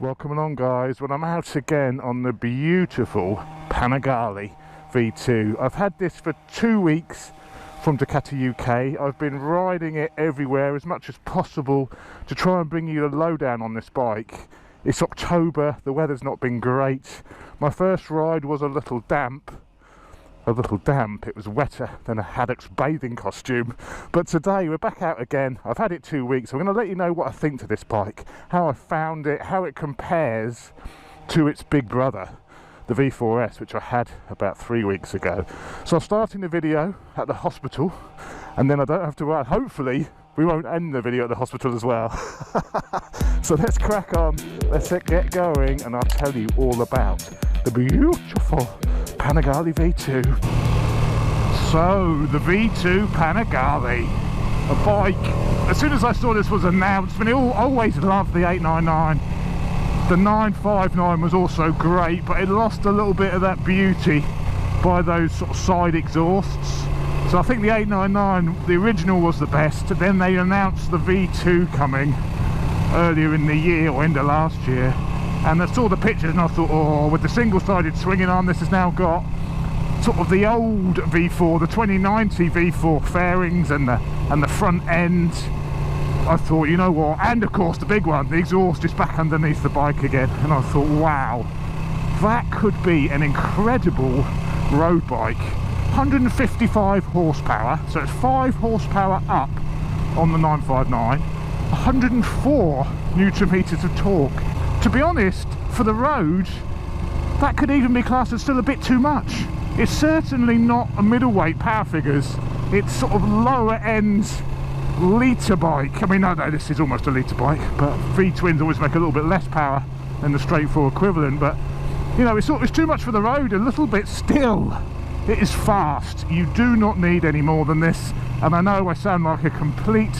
Welcome along, guys. Well, I'm out again on the beautiful Panigale V2. I've had this for 2 weeks from Ducati UK. I've been riding it everywhere as much as possible to try and bring you the lowdown on this bike. It's October, the weather's not been great. My first ride was a little damp. It was wetter than a haddock's bathing costume. But today we're back out again. I've had it 2 weeks. I'm going to let you know what I think to this bike, how I found it, how it compares to its big brother, the v4s, which I had about 3 weeks ago. So I'm starting the video at the hospital, and then I don't have to ride. Hopefully we won't end the video at the hospital as well. So let's crack on, let's get going, and I'll tell you all about the beautiful Panigale V2. So the V2 Panigale, a bike. As soon as I saw this was announced, I always loved the 899. The 959 was also great, but it lost a little bit of that beauty by those sort of side exhausts. So I think the 899, the original, was the best. Then they announced the V2 coming earlier in the year, or end of last year. And I saw the pictures and I thought, oh, with the single-sided swinging arm, this has now got sort of the old V4, the 2090 V4 fairings and the front end. I thought, you know what, and of course the big one, the exhaust is back underneath the bike again. And I thought, wow, that could be an incredible road bike. 155 horsepower, so it's 5 horsepower up on the 959, 104 newton meters of torque. To be honest, for the road, that could even be classed as still a bit too much. It's certainly not a middleweight power figures. It's sort of lower end litre bike. I mean, I know this is almost a litre bike, but V-twins always make a little bit less power than the straightforward equivalent. But, you know, it's too much for the road, a little bit still. It is fast. You do not need any more than this. And I know I sound like a complete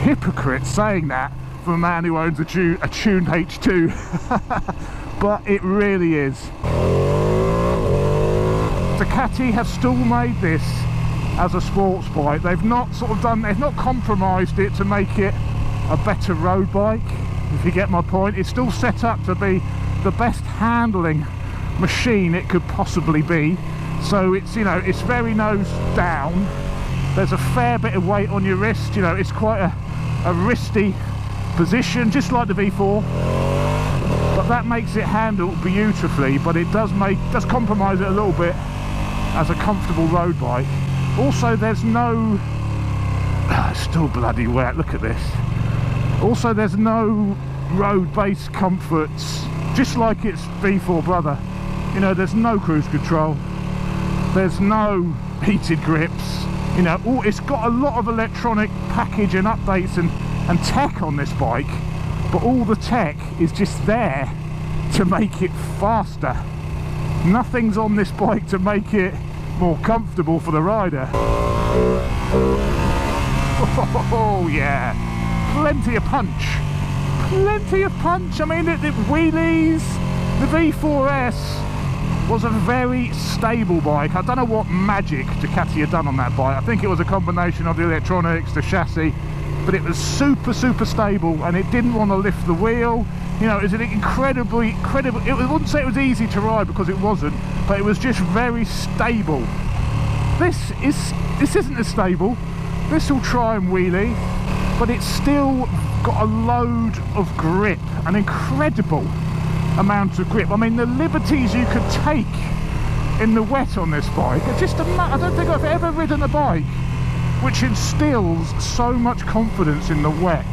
hypocrite saying that, from a man who owns a tuned H2, but it really is. Ducati have still made this as a sports bike. They've not they've not compromised it to make it a better road bike, if you get my point. It's still set up to be the best handling machine it could possibly be. So it's, you know, it's very nose down. There's a fair bit of weight on your wrist. You know, it's quite a wristy position, just like the V4, but that makes it handle beautifully. But it does compromise it a little bit as a comfortable road bike. Also, there's no it's still bloody wet, look at this. Also, there's no road-based comforts, just like its V4 brother. You know, there's no cruise control, there's no heated grips. You know, it's got a lot of electronic package and updates and tech on this bike, but all the tech is just there to make it faster. Nothing's on this bike to make it more comfortable for the rider. Oh yeah, plenty of punch. I mean, the wheelies, the V4s was a very stable bike. I don't know what magic Ducati had done on that bike. I think it was a combination of the electronics, the chassis, but it was super stable, and it didn't want to lift the wheel. You know, it was an incredible. I wouldn't say it was easy to ride, because it wasn't, but it was just very stable. This isn't as stable. This will try and wheelie, but it's still got a load of grip, an incredible amount of grip. I mean, the liberties you could take in the wet on this bike are just I don't think I've ever ridden a bike which instills so much confidence in the wet.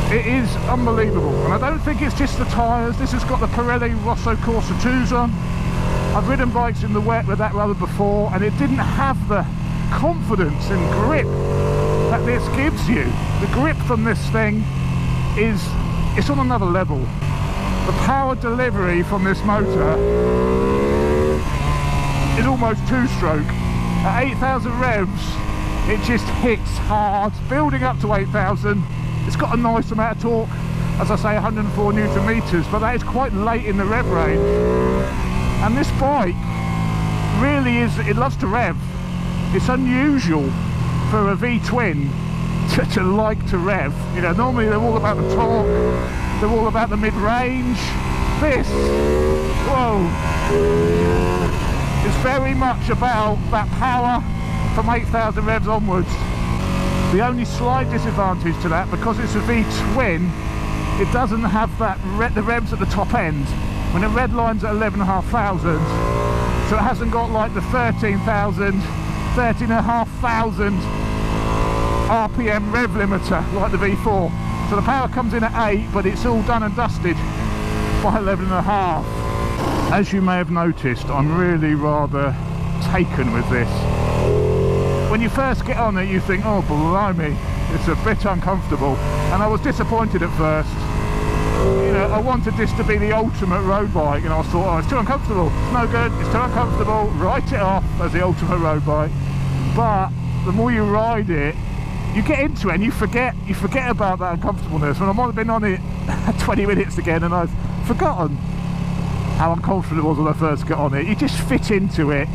It is unbelievable, and I don't think it's just the tyres. This has got the Pirelli Rosso Corsa 2s on. I've ridden bikes in the wet with that rubber before, and it didn't have the confidence and grip that this gives you. The grip from this thing it's on another level. The power delivery from this motor is almost two-stroke. At 8,000 revs, it just hits hard. Building up to 8,000, it's got a nice amount of torque. As I say, 104 newton meters, but that is quite late in the rev range. And this bike really it loves to rev. It's unusual for a V-twin to like to rev. You know, normally they're all about the torque, They're all about the mid-range. This, whoa, is very much about that power from 8,000 revs onwards. The only slight disadvantage to that, because it's a V-twin, it doesn't have that the revs at the top end. When the red line's at 11,500, so it hasn't got like the 13,000, 13,500 RPM rev limiter like the V4. So the power comes in at 8, but it's all done and dusted by 11.5. As you may have noticed, I'm really rather taken with this. When you first get on it, you think, oh blimey, it's a bit uncomfortable, and I was disappointed at first. You know, I wanted this to be the ultimate road bike, and I thought, oh, it's too uncomfortable, it's no good, it's too uncomfortable, write it off as the ultimate road bike. But the more you ride it, you get into it and you forget about that uncomfortableness. When I might have been on it 20 minutes again and I've forgotten how uncomfortable it was when I first got on it. You just fit into it,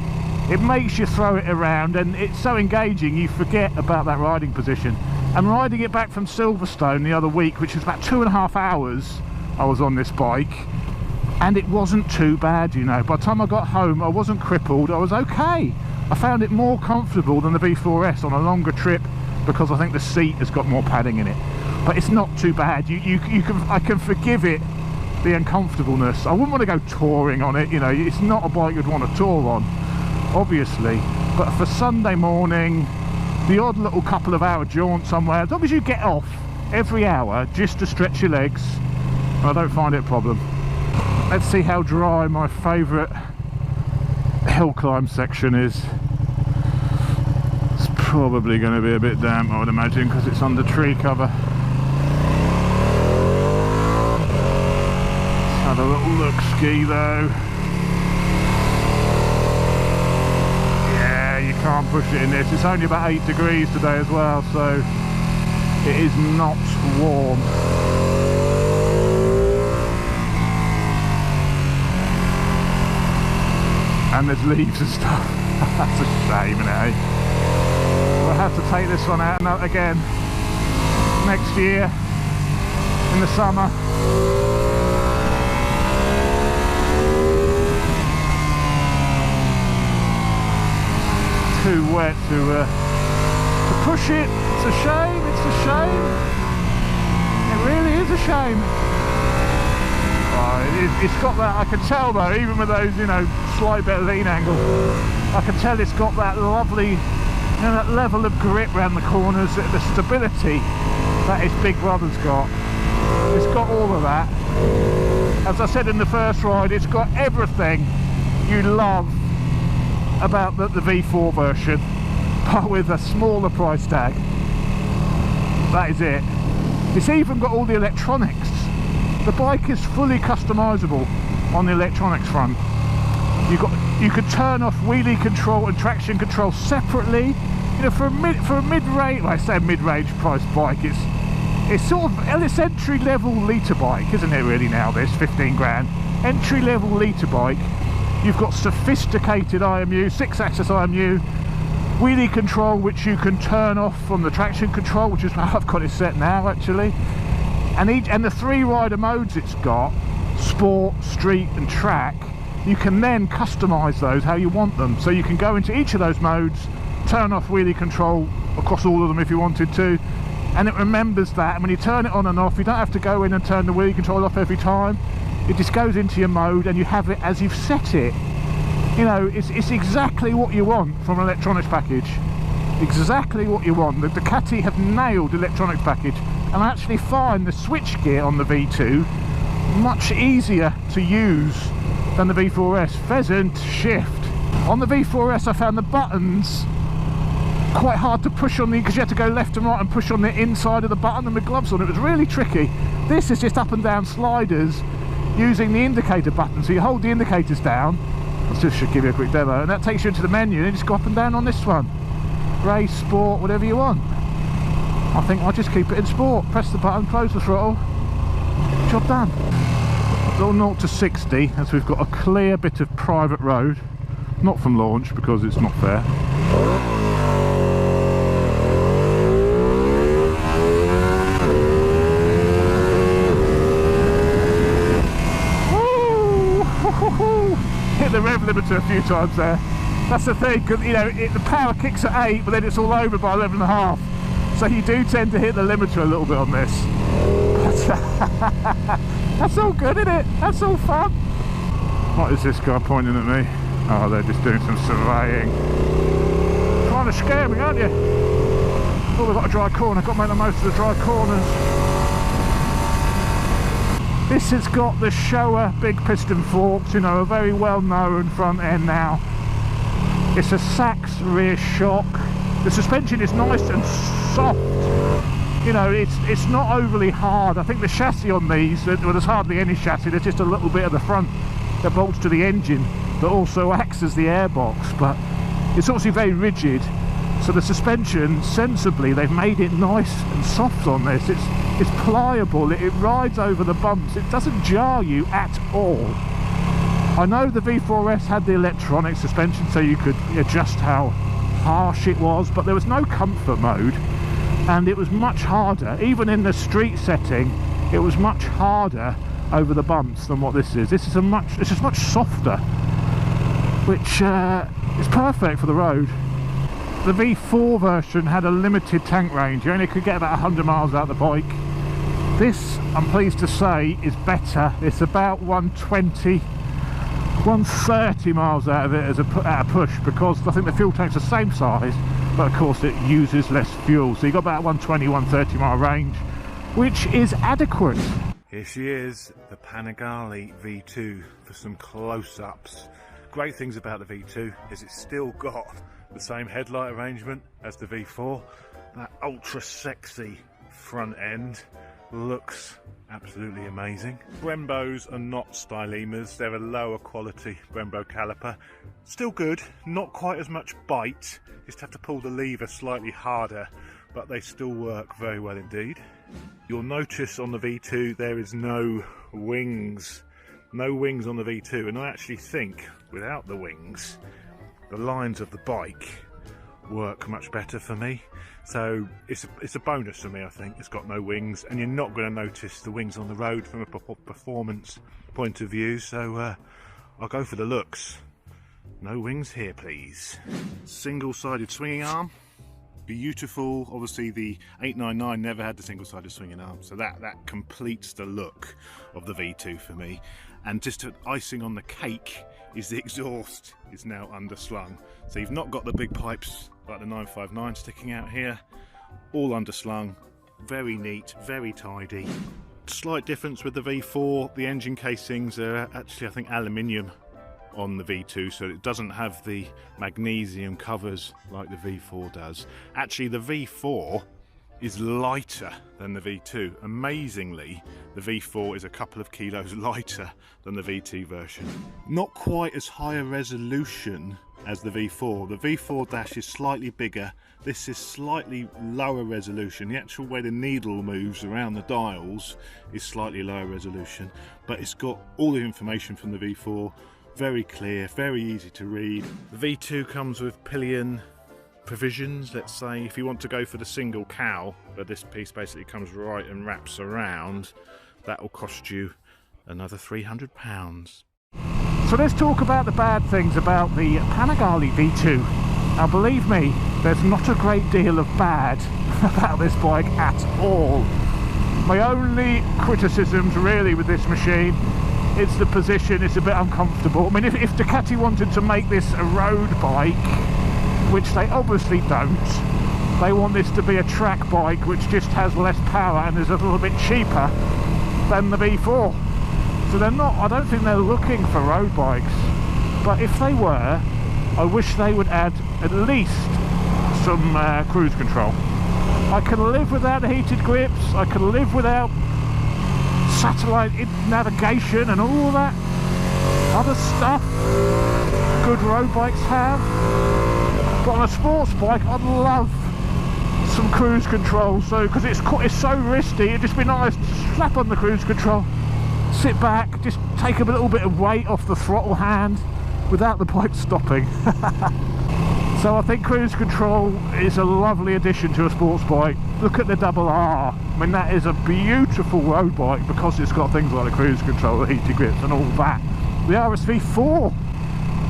it makes you throw it around, and it's so engaging you forget about that riding position. And riding it back from Silverstone the other week, which was about 2.5 hours I was on this bike, and it wasn't too bad, you know. By the time I got home I wasn't crippled, I was okay. I found it more comfortable than the V4s on a longer trip, because I think the seat has got more padding in it. But it's not too bad. I can forgive it the uncomfortableness. I wouldn't want to go touring on it, you know. It's not a bike you'd want to tour on, obviously, but for Sunday morning, the odd little couple of hour jaunt somewhere, as long as you get off every hour just to stretch your legs, I don't find it a problem. Let's see how dry my favourite hill climb section is. It's probably going to be a bit damp, I would imagine, because it's under tree cover. Let's have a little look ski though. You can't push it in this. It's only about 8 degrees today as well, so it is not warm. And there's leaves and stuff. That's a shame, isn't it, eh? We'll have to take this one out again next year in the summer. Too wet to push it. It's a shame, it's a shame. It really is a shame. Oh, it's got that, I can tell though, even with those, you know, slight bit of lean angle, I can tell it's got that lovely, you know, that level of grip around the corners, the stability that its big brother's got. It's got all of that. As I said in the first ride, it's got everything you love about the V4 version, but with a smaller price tag. That is it. It's even got all the electronics. The bike is fully customizable on the electronics front. You could turn off wheelie control and traction control separately. You know, for a mid-range, well, I say mid-range price bike, it's sort of, it's entry-level litre bike, isn't it really now, this 15 grand. Entry-level litre bike. You've got sophisticated IMU, 6-axis IMU, wheelie control which you can turn off from the traction control, which is how I've got it set now actually. And the 3 rider modes it's got, sport, street and track, you can then customise those how you want them. So you can go into each of those modes, turn off wheelie control across all of them if you wanted to, and it remembers that, and when you turn it on and off, you don't have to go in and turn the wheelie control off every time. It just goes into your mode and you have it as you've set it. You know, it's exactly what you want from an electronics package. Exactly what you want. The Ducati have nailed the electronics package, and I actually find the switch gear on the V2 much easier to use than the V4s. Pheasant, shift. On the V4s I found the buttons quite hard to push on because you had to go left and right and push on the inside of the button and with gloves on. It was really tricky. This is just up and down sliders using the indicator button. So you hold the indicators down. I just should give you a quick demo, and that takes you into the menu, and you just go up and down on this one. Race, sport, whatever you want. I think I'll just keep it in sport. Press the button, close the throttle, job done. Little 0 to 60 as we've got a clear bit of private road, not from launch because it's not fair. the rev limiter a few times there. That's the thing, because you know the power kicks at 8, but then it's all over by 11.5. So you do tend to hit the limiter a little bit on this. But that's all good, isn't it? That's all fun. What is this guy pointing at me? Oh, they're just doing some surveying. Trying to scare me, aren't you? Oh, we've got a dry corner. Got to make the most of the dry corners. This has got the Showa big piston forks, you know, a very well-known front end now. It's a Sachs rear shock. The suspension is nice and soft. You know, it's not overly hard. I think the chassis on these, well, there's hardly any chassis. There's just a little bit at the front that bolts to the engine that also acts as the airbox. But it's obviously very rigid. So the suspension, sensibly, they've made it nice and soft on this. It's pliable, it rides over the bumps, it doesn't jar you at all. I know the V4s had the electronic suspension so you could adjust how harsh it was, but there was no comfort mode, and it was much harder, even in the street setting, it was much harder over the bumps than what this is. This is much softer, which is perfect for the road. The V4 version had a limited tank range. You only could get about 100 miles out of the bike. This, I'm pleased to say, is better. It's about 120, 130 miles out of it at a push, because I think the fuel tank's the same size, but of course it uses less fuel. So you've got about 120, 130 mile range, which is adequate. Here she is, the Panigale V2, for some close-ups. Great things about the V2 is it's still got the same headlight arrangement as the V4. That ultra sexy front end looks absolutely amazing. Brembos are not stylemas, they're a lower quality Brembo caliper. Still good, not quite as much bite, just have to pull the lever slightly harder, but they still work very well indeed. You'll notice on the V2 there is no wings. No wings on the V2, and I actually think without the wings the lines of the bike work much better for me, so it's a bonus for me. I think it's got no wings, and you're not going to notice the wings on the road from a performance point of view, so I'll go for the looks. No wings here, please. Single-sided swinging arm, beautiful. Obviously the 899 never had the single-sided swinging arm, so that completes the look of the V2 for me. And just icing on the cake is the exhaust is now underslung. So you've not got the big pipes like the 959 sticking out here, all underslung, very neat, very tidy. Slight difference with the V4, the engine casings are actually, I think, aluminium on the V2, so it doesn't have the magnesium covers like the V4 does. Actually, the V4 is lighter than the V2. Amazingly, the V4 is a couple of kilos lighter than the VT version. Not quite as high a resolution as the V4. The V4 dash is slightly bigger. This is slightly lower resolution. The actual way the needle moves around the dials is slightly lower resolution, but it's got all the information from the V4. Very clear, very easy to read. The V2 comes with pillion provisions. Let's say if you want to go for the single cowl, but this piece basically comes right and wraps around, that will cost you another £300. So let's talk about the bad things about the Panigale V2. Now believe me, there's not a great deal of bad about this bike at all. My only criticisms really with this machine, it's the position, it's a bit uncomfortable. I mean, if Ducati wanted to make this a road bike, which they obviously don't, they want this to be a track bike which just has less power and is a little bit cheaper than the V4. So they're not, I don't think they're looking for road bikes, but if they were, I wish they would add at least some cruise control. I can live without the heated grips, I can live without satellite navigation and all that other stuff good road bikes have, but on a sports bike I'd love some cruise control, so because it's so wristy, it'd just be nice to slap on the cruise control, sit back, just take a little bit of weight off the throttle hand without the bike stopping. So I think cruise control is a lovely addition to a sports bike. Look at the double R. I mean, that is a beautiful road bike because it's got things like the cruise control, the heated grips and all that. The RSV4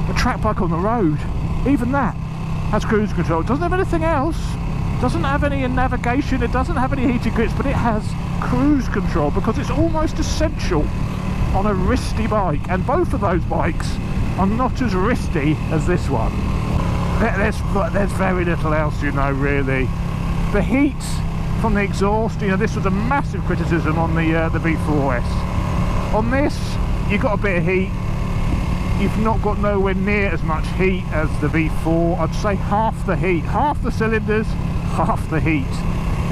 a track bike on the road. Even that has cruise control. It doesn't have anything else. Doesn't have any navigation. It doesn't have any heated grips, but it has cruise control because it's almost essential on a wristy bike. And both of those bikes are not as wristy as this one. There's very little else, you know, really. The heat from the exhaust, you know, this was a massive criticism on the v4s. On this, you got a bit of heat. You've not got nowhere near as much heat as the V4. I'd say half the heat, half the cylinders, half the heat.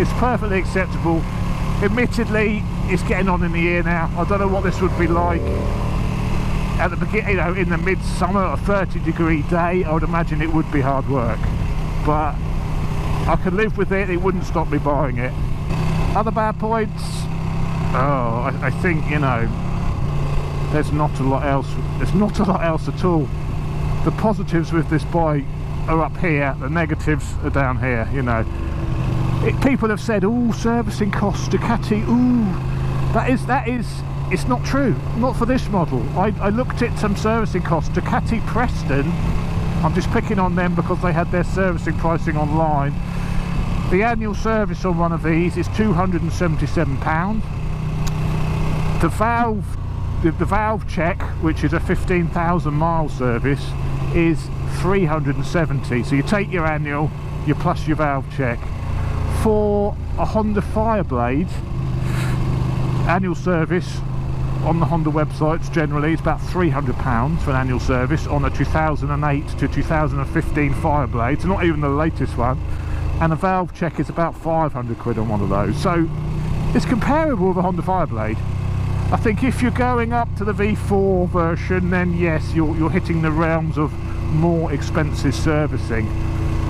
It's perfectly acceptable. Admittedly, it's getting on in the ear now. I don't know what this would be like at the beginning, you know, in the midsummer, a 30-degree day. I would imagine it would be hard work, but I could live with it. It wouldn't stop me buying it. Other bad points? Oh, I think, you know, there's not a lot else. There's not a lot else at all. The positives with this bike are up here. The negatives are down here. You know, people have said, "Oh, servicing costs, Ducati." Ooh, that is. It's not true. Not for this model. I looked at some servicing costs. Ducati Preston. I'm just picking on them because they had their servicing pricing online. The annual service on one of these is £277. The valve check, which is a 15,000 mile service, is 370. So you take your annual, you plus your valve check. For a Honda Fireblade, annual service on the Honda websites generally is about £300 for an annual service on a 2008 to 2015 Fireblade. It's not even the latest one, and a valve check is about 500 quid on one of those. So it's comparable with a Honda Fireblade. I think if you're going up to the V4 version, then yes, you're hitting the realms of more expensive servicing.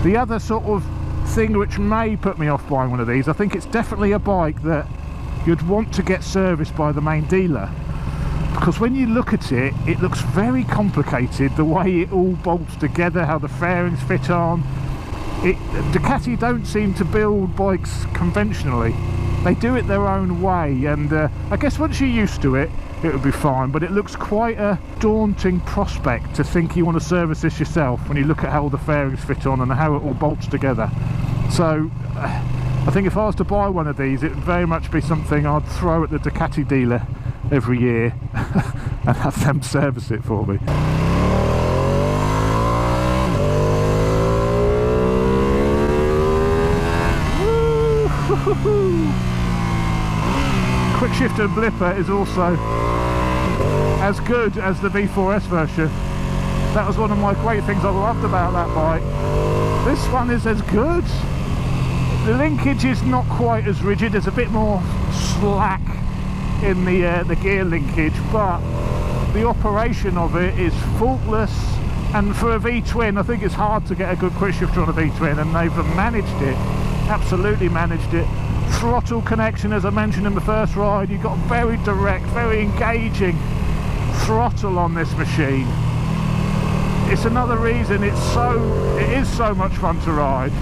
The other sort of thing which may put me off buying one of these, I think it's definitely a bike that you'd want to get serviced by the main dealer, because when you look at it, it looks very complicated, the way it all bolts together, how the fairings fit on. Ducati don't seem to build bikes conventionally. They do it their own way, and I guess once you're used to it, it would be fine, but it looks quite a daunting prospect to think you want to service this yourself when you look at how all the fairings fit on and how it all bolts together. So I think if I was to buy one of these, it would very much be something I'd throw at the Ducati dealer every year and have them service it for me. Quick shifter blipper is also as good as the V4s version. That was one of my great things I loved about that bike. This one is as good. The linkage is not quite as rigid. There's a bit more slack in the gear linkage, but the operation of it is faultless. And for a V-twin, I think it's hard to get a good quick shifter on a V-twin, and they've managed it. Absolutely managed it. Throttle connection, as I mentioned in the first ride, you've got very direct, very engaging throttle on this machine. It's another reason it is so much fun to ride,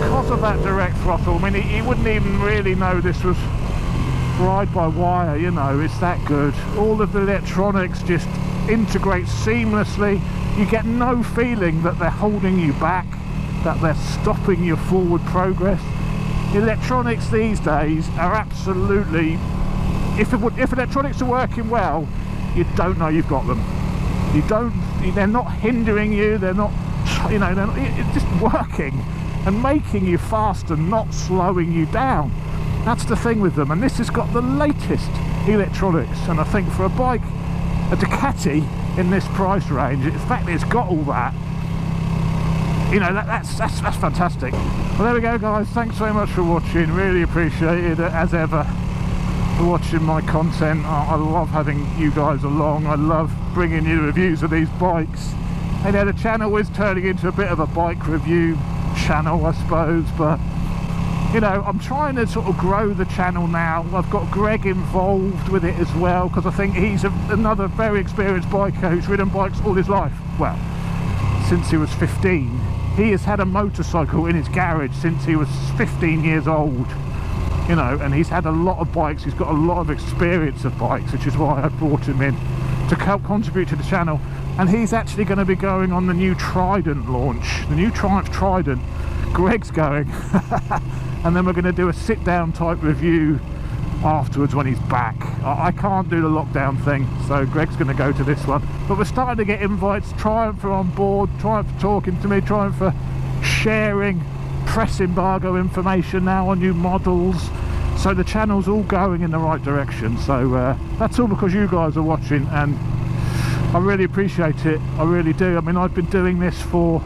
because of that direct throttle. I mean, you wouldn't even really know this was ride by wire, you know, it's that good. All of the electronics just integrate seamlessly. You get no feeling that they're holding you back, that they're stopping your forward progress. Electronics these days are absolutely, if electronics are working well, you don't know you've got them. They're not hindering you, they're not, you know, it's just working and making you faster, not slowing you down. That's the thing with them, and this has got the latest electronics, and I think for a bike, a Ducati in this price range, in fact it's got all that. You know, that's fantastic. Well, there we go, guys. Thanks very much for watching. Really appreciate it, as ever, for watching my content. I love having you guys along. I love bringing you reviews of these bikes. And yeah, the channel is turning into a bit of a bike review channel, I suppose, but you know, I'm trying to sort of grow the channel now. I've got Greg involved with it as well, because I think he's another very experienced biker who's ridden bikes all his life. Well, since he was 15. He has had a motorcycle in his garage since he was 15 years old, you know, and he's had a lot of bikes. He's got a lot of experience of bikes, which is why I brought him in to help contribute to the channel. and he's actually going to be going on the new Trident launch, the new Triumph Trident. Greg's going and then we're going to do a sit-down type review afterwards when he's back. I can't do the lockdown thing, so Greg's going to go to this one. But we're starting to get invites. Triumph are on board, Triumph are talking to me, Triumph are sharing press embargo information now on new models. So the channel's all going in the right direction. So that's all because you guys are watching, and I really appreciate it. I really do. I mean, I've been doing this for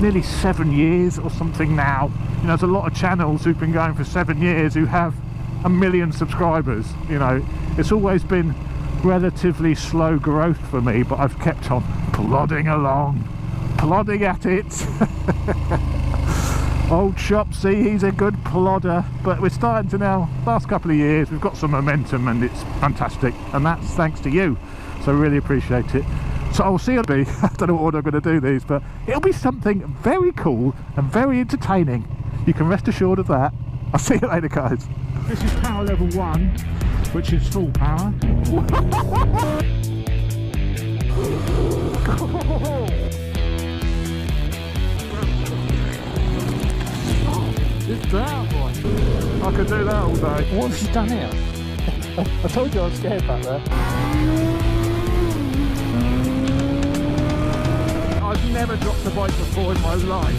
nearly 7 years or something now. You know, there's a lot of channels who've been going for 7 years who have 1 million subscribers. You know, it's always been relatively slow growth for me, but I've kept on plodding along, plodding at it. Old Shopsy, he's a good plodder, but we're starting to now, last couple of years, we've got some momentum and it's fantastic, and that's thanks to you, so I really appreciate it. So I'll see you. I don't know what order I'm going to do these, but it'll be something very cool and very entertaining. You can rest assured of that. I'll see you later, guys. This is power level 1, which is full power. It's that boy. I could do that all day. What have you done here? I told you I was scared back there. I've never dropped a bike before in my life.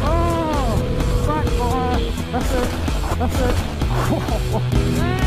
Oh! Backfire! That's it! That's it!